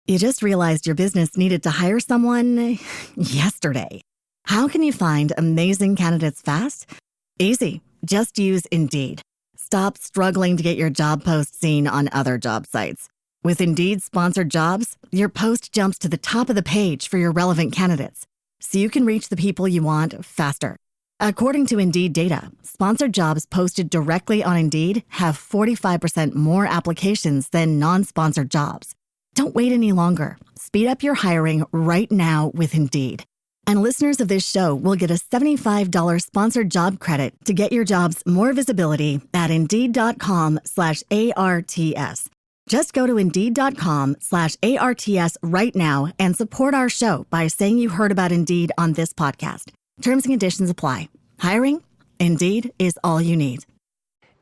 You just realized your business needed to hire someone yesterday. How can you find amazing candidates fast? Easy. Just use Indeed. Stop struggling to get your job post seen on other job sites. With Indeed sponsored jobs, your post jumps to the top of the page for your relevant candidates, so you can reach the people you want faster. According to Indeed data, sponsored jobs posted directly on Indeed have 45% more applications than non-sponsored jobs. Don't wait any longer. Speed up your hiring right now with Indeed. And listeners of this show will get a $75 sponsored job credit to get your jobs more visibility at Indeed.com/ARTS. Just go to Indeed.com/ARTS right now and support our show by saying you heard about Indeed on this podcast. Terms and conditions apply. Hiring? Indeed is all you need.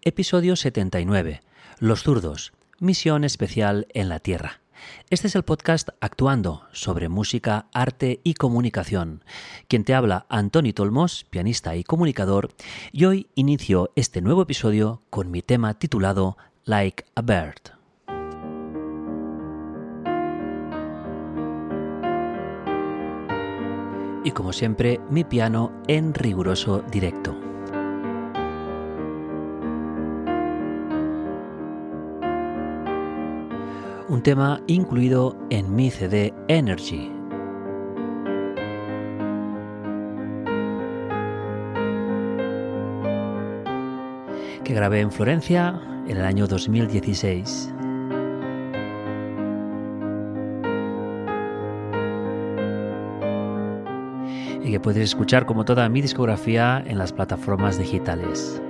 Episodio 79. Los zurdos. Misión especial en la Tierra. Este es el podcast Actuando, sobre música, arte y comunicación. Quien te habla, Antoni Tolmos, pianista y comunicador, y hoy inicio este nuevo episodio con mi tema titulado Like a Bird. Y como siempre, mi piano en riguroso directo. Un tema incluido en mi CD Energy. Que grabé en Florencia en el año 2016. Y que puedes escuchar como toda mi discografía en las plataformas digitales.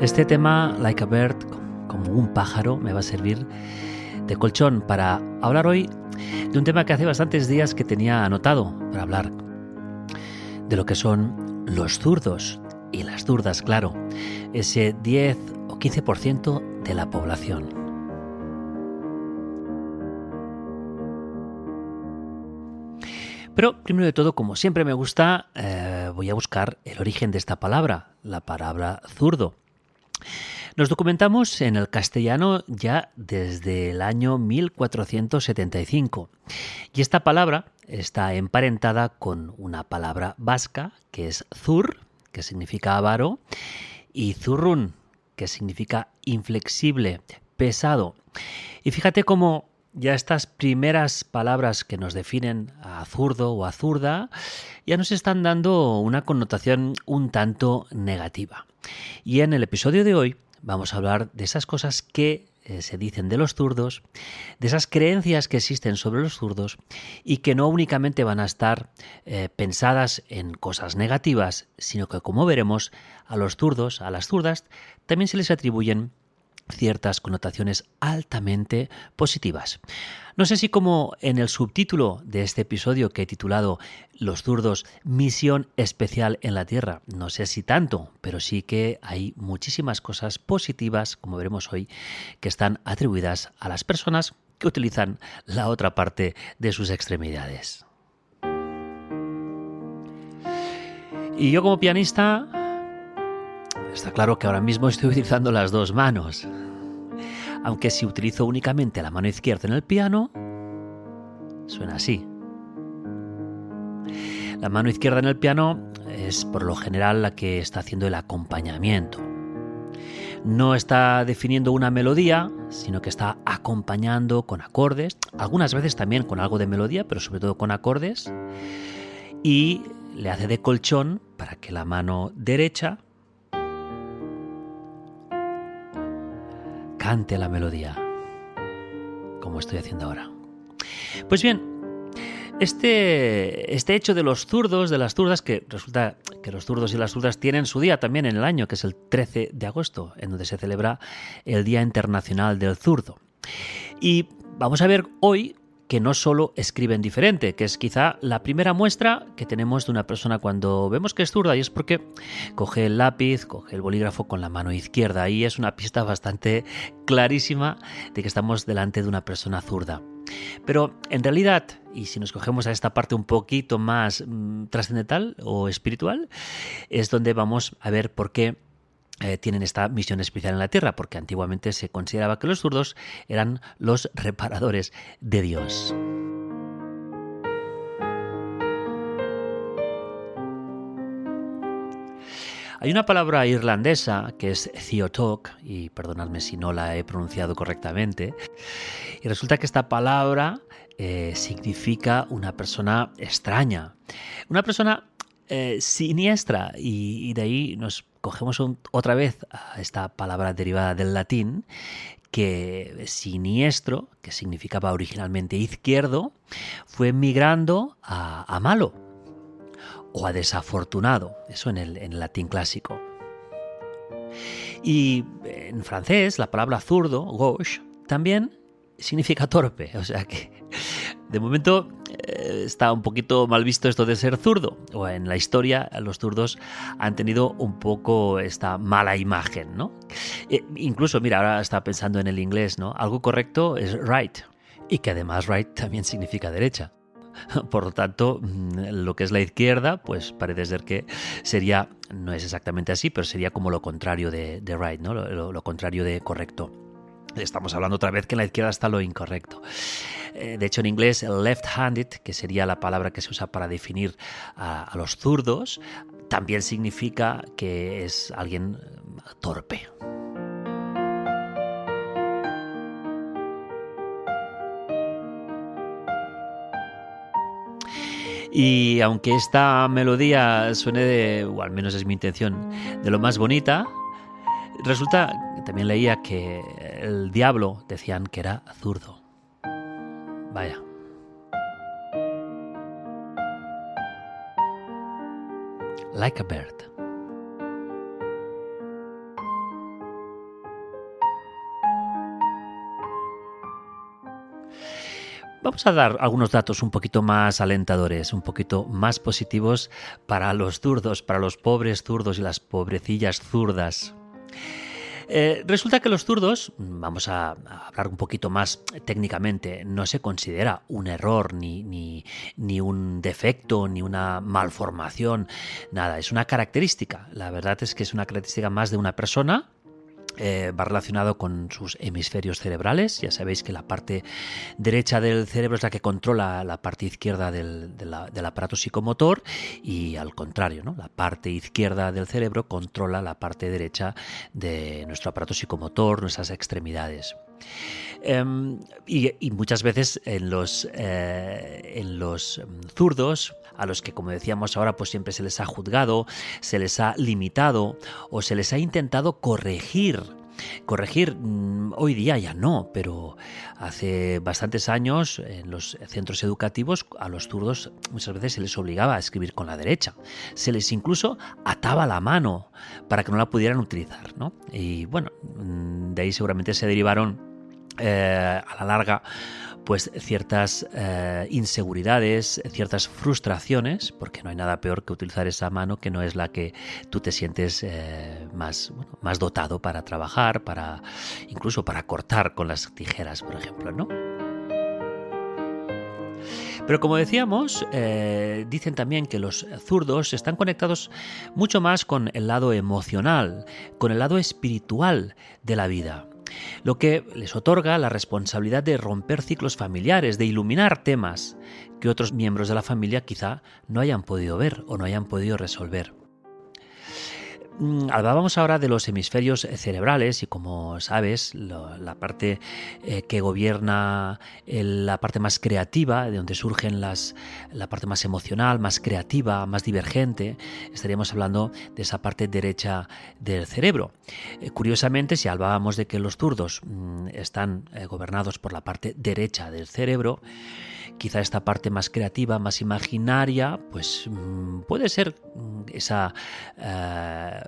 Este tema, Like a Bird, como un pájaro, me va a servir de colchón para hablar hoy de un tema que hace bastantes días que tenía anotado para hablar, de lo que son los zurdos y las zurdas, claro, ese 10 o 15% de la población. Pero primero de todo, como siempre me gusta, voy a buscar el origen de esta palabra, la palabra zurdo. Nos documentamos en el castellano ya desde el año 1475 y esta palabra está emparentada con una palabra vasca que es zur, que significa avaro, y zurrun, que significa inflexible, pesado. Y fíjate cómo ya estas primeras palabras que nos definen a zurdo o a zurda ya nos están dando una connotación un tanto negativa. Y en el episodio de hoy vamos a hablar de esas cosas que se dicen de los zurdos, de esas creencias que existen sobre los zurdos y que no únicamente van a estar pensadas en cosas negativas, sino que, como veremos, a los zurdos, a las zurdas, también se les atribuyen ciertas connotaciones altamente positivas. No sé si como en el subtítulo de este episodio que he titulado Los zurdos, misión especial en la Tierra, no sé si tanto, pero sí que hay muchísimas cosas positivas, como veremos hoy, que están atribuidas a las personas que utilizan la otra parte de sus extremidades. Y yo como pianista, está claro que ahora mismo estoy utilizando las dos manos. Aunque si utilizo únicamente la mano izquierda en el piano, suena así. La mano izquierda en el piano es por lo general la que está haciendo el acompañamiento. No está definiendo una melodía, sino que está acompañando con acordes, algunas veces también con algo de melodía, pero sobre todo con acordes, y le hace de colchón para que la mano derecha cante la melodía, como estoy haciendo ahora. Pues bien, este hecho de los zurdos, de las zurdas, que resulta que los zurdos y las zurdas tienen su día también en el año, que es el 13 de agosto, en donde se celebra el Día Internacional del Zurdo. Y vamos a ver hoy que no solo escriben diferente, que es quizá la primera muestra que tenemos de una persona cuando vemos que es zurda, y es porque coge el lápiz, coge el bolígrafo con la mano izquierda, y es una pista bastante clarísima de que estamos delante de una persona zurda. Pero en realidad, y si nos cogemos a esta parte un poquito más trascendental o espiritual, es donde vamos a ver por qué tienen esta misión especial en la tierra, porque antiguamente se consideraba que los zurdos eran los reparadores de Dios. Hay una palabra irlandesa que es theotokk, y perdonadme si no la he pronunciado correctamente, y resulta que esta palabra significa una persona extraña, una persona siniestra, y de ahí nos cogemos otra vez a esta palabra derivada del latín, que siniestro, que significaba originalmente izquierdo, fue migrando a malo o a desafortunado, eso en el latín clásico. Y en francés la palabra zurdo, gauche, también significa torpe, o sea que de momento está un poquito mal visto esto de ser zurdo, o en la historia los zurdos han tenido un poco esta mala imagen, ¿no? Incluso, mira, ahora estaba pensando en el inglés, ¿no? Algo correcto es right, y que además right también significa derecha. Por lo tanto, lo que es la izquierda, pues parece ser que sería, no es exactamente así, pero sería como lo contrario de right, ¿no? Lo contrario de correcto. Estamos hablando otra vez que en la izquierda está lo incorrecto. De hecho, en inglés, el left-handed, que sería la palabra que se usa para definir a los zurdos, también significa que es alguien torpe. Y aunque esta melodía suene o al menos es mi intención, de lo más bonita, resulta, también leía que el diablo decían que era zurdo. Vaya. Like a bird. Vamos a dar algunos datos un poquito más alentadores, un poquito más positivos para los zurdos, para los pobres zurdos y las pobrecillas zurdas. Resulta que los zurdos, vamos a hablar un poquito más técnicamente, no se considera un error, ni un defecto, ni una malformación, nada, es una característica. La verdad es que es una característica más de una persona. Va relacionado con sus hemisferios cerebrales. Ya sabéis que la parte derecha del cerebro es la que controla la parte izquierda del aparato psicomotor, y al contrario, ¿no? La parte izquierda del cerebro controla la parte derecha de nuestro aparato psicomotor, nuestras extremidades. Y muchas veces en los zurdos, a los que, como decíamos ahora, pues siempre se les ha juzgado, se les ha limitado o se les ha intentado corregir. Corregir hoy día ya no, pero hace bastantes años en los centros educativos a los zurdos muchas veces se les obligaba a escribir con la derecha. Se les incluso ataba la mano para que no la pudieran utilizar, ¿no? Y bueno, de ahí seguramente se derivaron a la larga pues ciertas inseguridades, ciertas frustraciones, porque no hay nada peor que utilizar esa mano que no es la que tú te sientes más dotado para trabajar, incluso para cortar con las tijeras, por ejemplo, ¿no? Pero como decíamos, dicen también que los zurdos están conectados mucho más con el lado emocional, con el lado espiritual de la vida, lo que les otorga la responsabilidad de romper ciclos familiares, de iluminar temas que otros miembros de la familia quizá no hayan podido ver o no hayan podido resolver. Hablábamos ahora de los hemisferios cerebrales y, como sabes, la parte que gobierna la parte más creativa, de donde surgen la parte más emocional, más creativa, más divergente, estaríamos hablando de esa parte derecha del cerebro. Curiosamente, si hablábamos de que los zurdos están gobernados por la parte derecha del cerebro, quizá esta parte más creativa, más imaginaria, pues puede ser esa,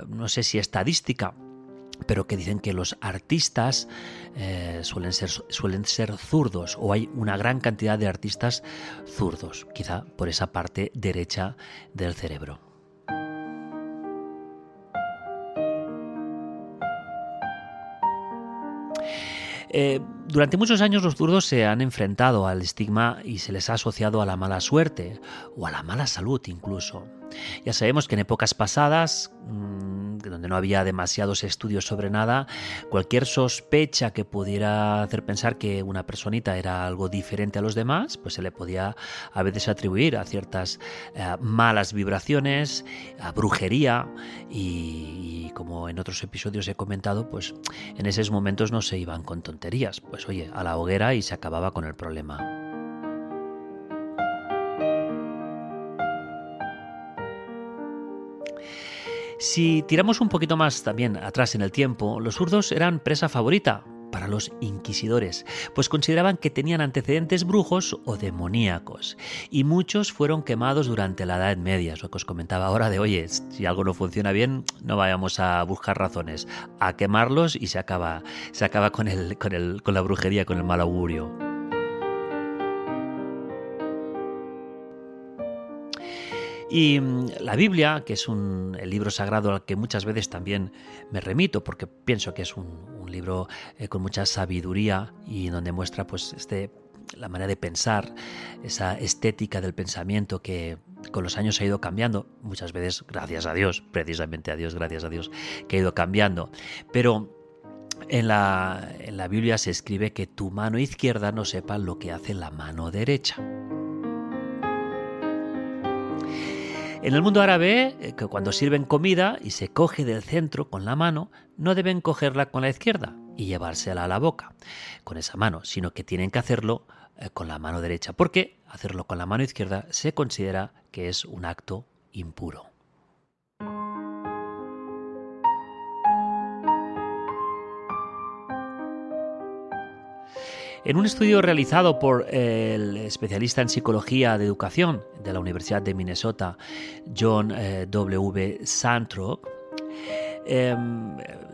no sé si estadística, pero que dicen que los artistas suelen ser zurdos, o hay una gran cantidad de artistas zurdos, quizá por esa parte derecha del cerebro. Durante muchos años los zurdos se han enfrentado al estigma y se les ha asociado a la mala suerte o a la mala salud incluso. Ya sabemos que en épocas pasadas, donde no había demasiados estudios sobre nada, cualquier sospecha que pudiera hacer pensar que una personita era algo diferente a los demás, pues se le podía a veces atribuir a ciertas malas vibraciones, a brujería y como en otros episodios he comentado, pues en esos momentos no se iban con tonterías, pues oye, a la hoguera y se acababa con el problema. Si tiramos un poquito más también atrás en el tiempo, los zurdos eran presa favorita para los inquisidores, pues consideraban que tenían antecedentes brujos o demoníacos, y muchos fueron quemados durante la Edad Media. Es lo que os comentaba ahora de, oye, si algo no funciona bien, no vayamos a buscar razones, a quemarlos y se acaba con la brujería, con el mal augurio. Y la Biblia, que es el libro sagrado al que muchas veces también me remito, porque pienso que es un libro con mucha sabiduría y donde muestra pues la manera de pensar, esa estética del pensamiento que con los años ha ido cambiando, muchas veces gracias a Dios, precisamente a Dios, gracias a Dios, que ha ido cambiando. Pero en la Biblia se escribe que tu mano izquierda no sepa lo que hace la mano derecha. En el mundo árabe, que cuando sirven comida y se coge del centro con la mano, no deben cogerla con la izquierda y llevársela a la boca con esa mano, sino que tienen que hacerlo con la mano derecha, porque hacerlo con la mano izquierda se considera que es un acto impuro. En un estudio realizado por el especialista en psicología de educación de la Universidad de Minnesota, John W. Santrock,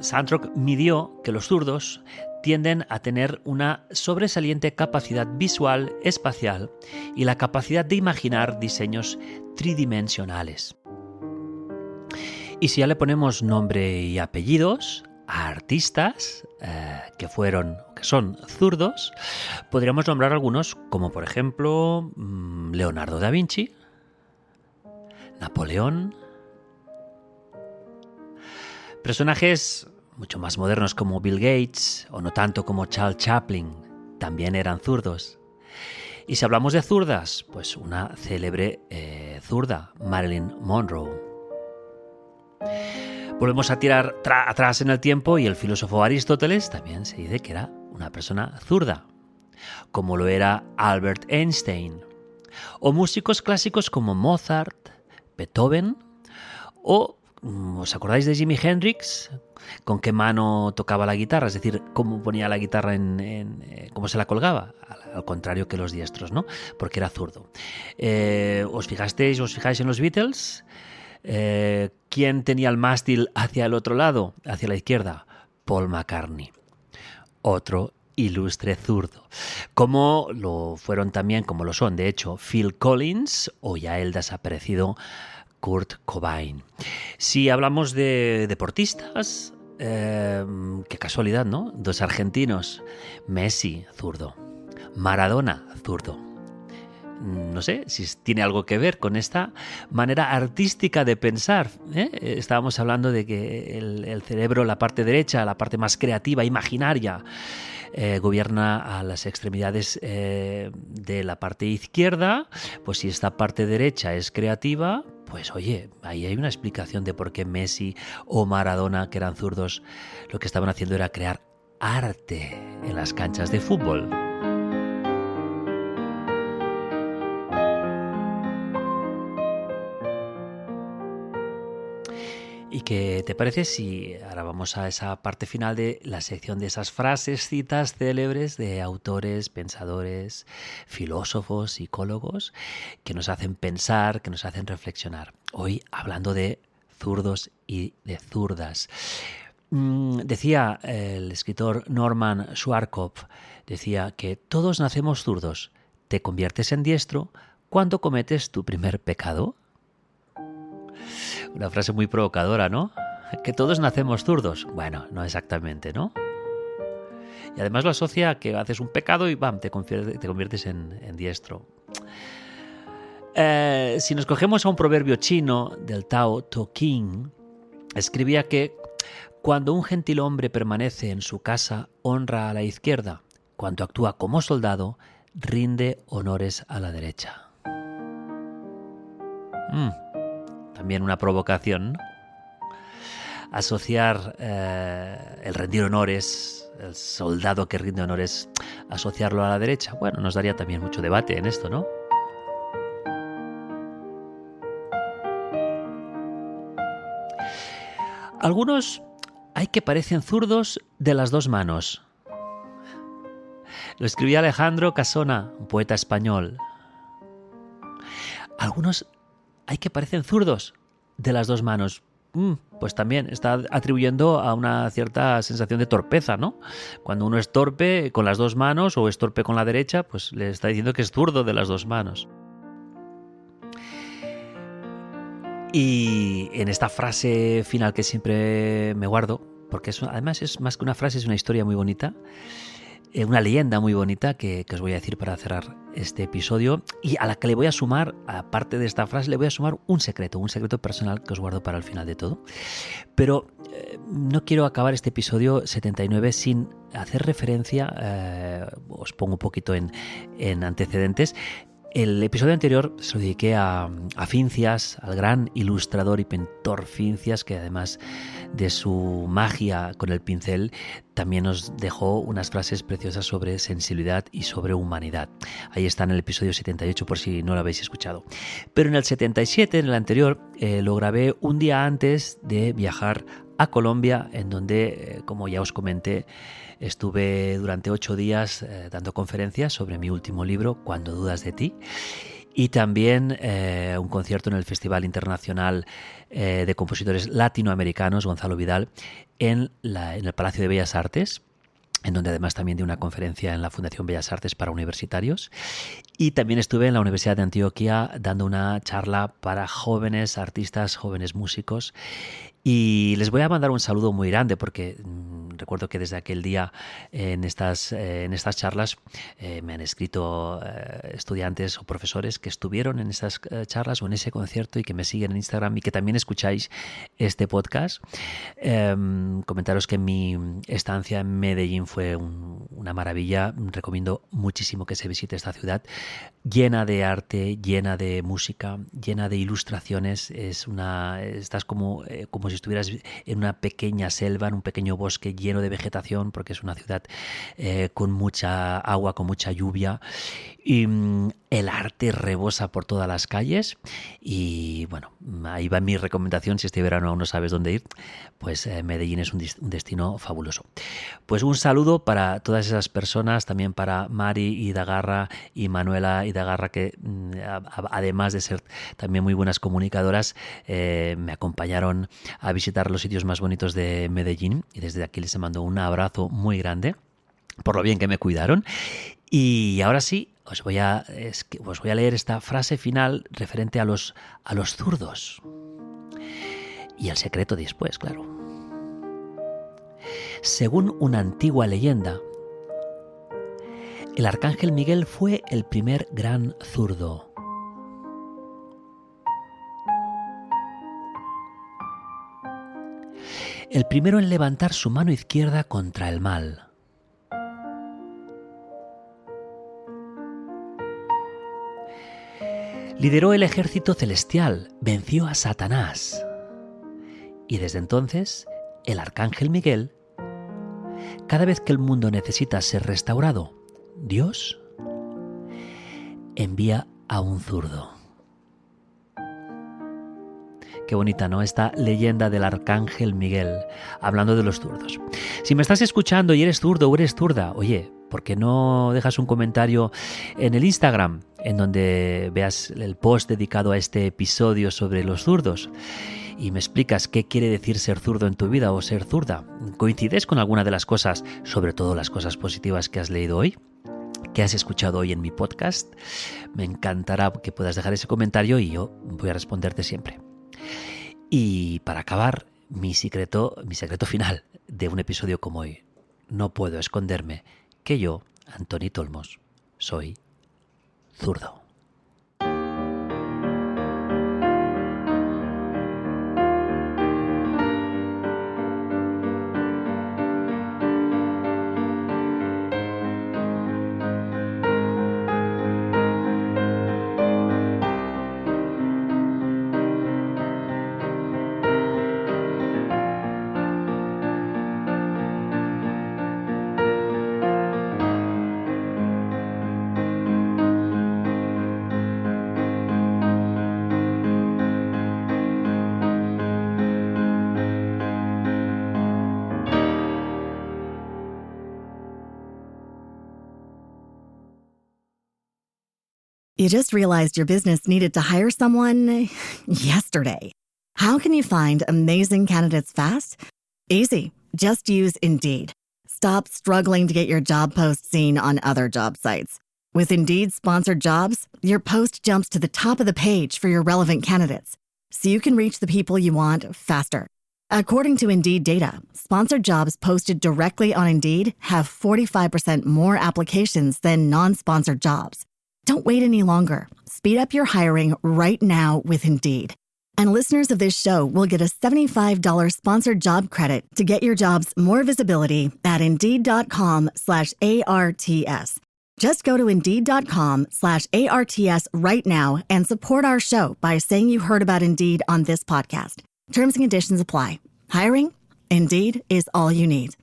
Santrock midió que los zurdos tienden a tener una sobresaliente capacidad visual, espacial y la capacidad de imaginar diseños tridimensionales. Y si ya le ponemos nombre y apellidos a artistas que son zurdos, podríamos nombrar algunos como por ejemplo Leonardo da Vinci, Napoleón, personajes mucho más modernos como Bill Gates o no tanto como Charles Chaplin, también eran zurdos. Y si hablamos de zurdas, pues una célebre zurda, Marilyn Monroe. Volvemos a tirar atrás en el tiempo y el filósofo Aristóteles también se dice que era una persona zurda, como lo era Albert Einstein, o músicos clásicos como Mozart, Beethoven, o ¿os acordáis de Jimi Hendrix? ¿Con qué mano tocaba la guitarra? Es decir, cómo ponía la guitarra cómo se la colgaba, al contrario que los diestros, ¿no? Porque era zurdo. ¿Os fijáis en los Beatles? ¿Quién tenía el mástil hacia el otro lado, hacia la izquierda? Paul McCartney, otro ilustre zurdo. Como lo son, de hecho, Phil Collins o ya el desaparecido Kurt Cobain. Si hablamos de deportistas, qué casualidad, ¿no? Dos argentinos, Messi, zurdo, Maradona, zurdo. No sé si tiene algo que ver con esta manera artística de pensar, ¿eh? Estábamos hablando de que el cerebro, la parte derecha, la parte más creativa, imaginaria, gobierna a las extremidades de la parte izquierda. Pues si esta parte derecha es creativa, pues oye, ahí hay una explicación de por qué Messi o Maradona, que eran zurdos, lo que estaban haciendo era crear arte en las canchas de fútbol. ¿Y qué te parece si ahora vamos a esa parte final de la sección de esas frases, citas célebres de autores, pensadores, filósofos, psicólogos, que nos hacen pensar, que nos hacen reflexionar? Hoy hablando de zurdos y de zurdas. Decía el escritor Norman Schwarzkopf, decía que todos nacemos zurdos. ¿Te conviertes en diestro cuando cometes tu primer pecado? Una frase muy provocadora, ¿no? Que todos nacemos zurdos. Bueno, no exactamente, ¿no? Y además lo asocia a que haces un pecado y ¡bam!, te conviertes en diestro. Si nos cogemos a un proverbio chino del Tao Te Ching, escribía que cuando un gentilhombre permanece en su casa, honra a la izquierda. Cuando actúa como soldado, rinde honores a la derecha. También una provocación, ¿no? Asociar el rendir honores, el soldado que rinde honores, asociarlo a la derecha. Bueno, nos daría también mucho debate en esto, ¿no? Algunos hay que parecen zurdos de las dos manos. Lo escribía Alejandro Casona, un poeta español. Algunos hay que parecen zurdos de las dos manos. Pues también está atribuyendo a una cierta sensación de torpeza, ¿no? Cuando uno es torpe con las dos manos o es torpe con la derecha, pues le está diciendo que es zurdo de las dos manos. Y en esta frase final que siempre me guardo, porque además es más que una frase, es una historia muy bonita, una leyenda muy bonita que os voy a decir para cerrar este episodio, y a la que le voy a sumar, aparte de esta frase, le voy a sumar un secreto personal que os guardo para el final de todo. Pero no quiero acabar este episodio 79 sin hacer referencia, os pongo un poquito en antecedentes. El episodio anterior se lo dediqué a Fincias, al gran ilustrador y pintor Fincias, que además de su magia con el pincel, también nos dejó unas frases preciosas sobre sensibilidad y sobre humanidad. Ahí está en el episodio 78 por si no lo habéis escuchado. Pero en el 77, en el anterior, lo grabé un día antes de viajar a Colombia, en donde, como ya os comenté, estuve durante 8 días dando conferencias sobre mi último libro, Cuando dudas de ti, y también un concierto en el Festival Internacional de Compositores Latinoamericanos, Gonzalo Vidal, en el Palacio de Bellas Artes, en donde además también di una conferencia en la Fundación Bellas Artes para universitarios. Y también estuve en la Universidad de Antioquia dando una charla para jóvenes artistas, jóvenes músicos. Y les voy a mandar un saludo muy grande porque recuerdo que desde aquel día en estas charlas me han escrito estudiantes o profesores que estuvieron en estas charlas o en ese concierto y que me siguen en Instagram y que también escucháis este podcast. Comentaros que mi estancia en Medellín fue una maravilla. Recomiendo muchísimo que se visite esta ciudad llena de arte, llena de música, llena de ilustraciones. Estás como si estuvieras en una pequeña selva, en un pequeño bosque lleno de vegetación, porque es una ciudad con mucha agua, con mucha lluvia. Y el arte rebosa por todas las calles. Y bueno, ahí va mi recomendación. Si este verano aún no sabes dónde ir, pues Medellín es un destino fabuloso. Pues un saludo para todas esas personas, también para Mari Idagarra y Manuela Idagarra, que además de ser también muy buenas comunicadoras, me acompañaron a visitar los sitios más bonitos de Medellín, y desde aquí les mando un abrazo muy grande por lo bien que me cuidaron. Y ahora sí, os voy a leer esta frase final referente a los zurdos y el secreto después, claro. Según una antigua leyenda, el arcángel Miguel fue el primer gran zurdo. El primero en levantar su mano izquierda contra el mal. Lideró el ejército celestial, venció a Satanás. Y desde entonces, el arcángel Miguel, cada vez que el mundo necesita ser restaurado, Dios envía a un zurdo. Qué bonita, ¿no? Esta leyenda del arcángel Miguel, hablando de los zurdos. Si me estás escuchando y eres zurdo o eres zurda, oye, ¿por qué no dejas un comentario en el Instagram, en donde veas el post dedicado a este episodio sobre los zurdos? Y me explicas qué quiere decir ser zurdo en tu vida o ser zurda. ¿Coincides con alguna de las cosas, sobre todo las cosas positivas que has leído hoy? ¿Qué has escuchado hoy en mi podcast? Me encantará que puedas dejar ese comentario y yo voy a responderte siempre. Y para acabar, mi secreto final de un episodio como hoy. No puedo esconderme que yo, Antoni Tolmos, soy zurdo. You just realized your business needed to hire someone yesterday. How can you find amazing candidates fast? Easy. Just use Indeed. Stop struggling to get your job post seen on other job sites. With Indeed sponsored jobs, your post jumps to the top of the page for your relevant candidates, so you can reach the people you want faster. According to Indeed data, sponsored jobs posted directly on Indeed have 45% more applications than non-sponsored jobs. Don't wait any longer. Speed up your hiring right now with Indeed. And listeners of this show will get a $75 sponsored job credit to get your jobs more visibility at Indeed.com/ARTS. Just go to Indeed.com/ARTS right now and support our show by saying you heard about Indeed on this podcast. Terms and conditions apply. Hiring? Indeed is all you need.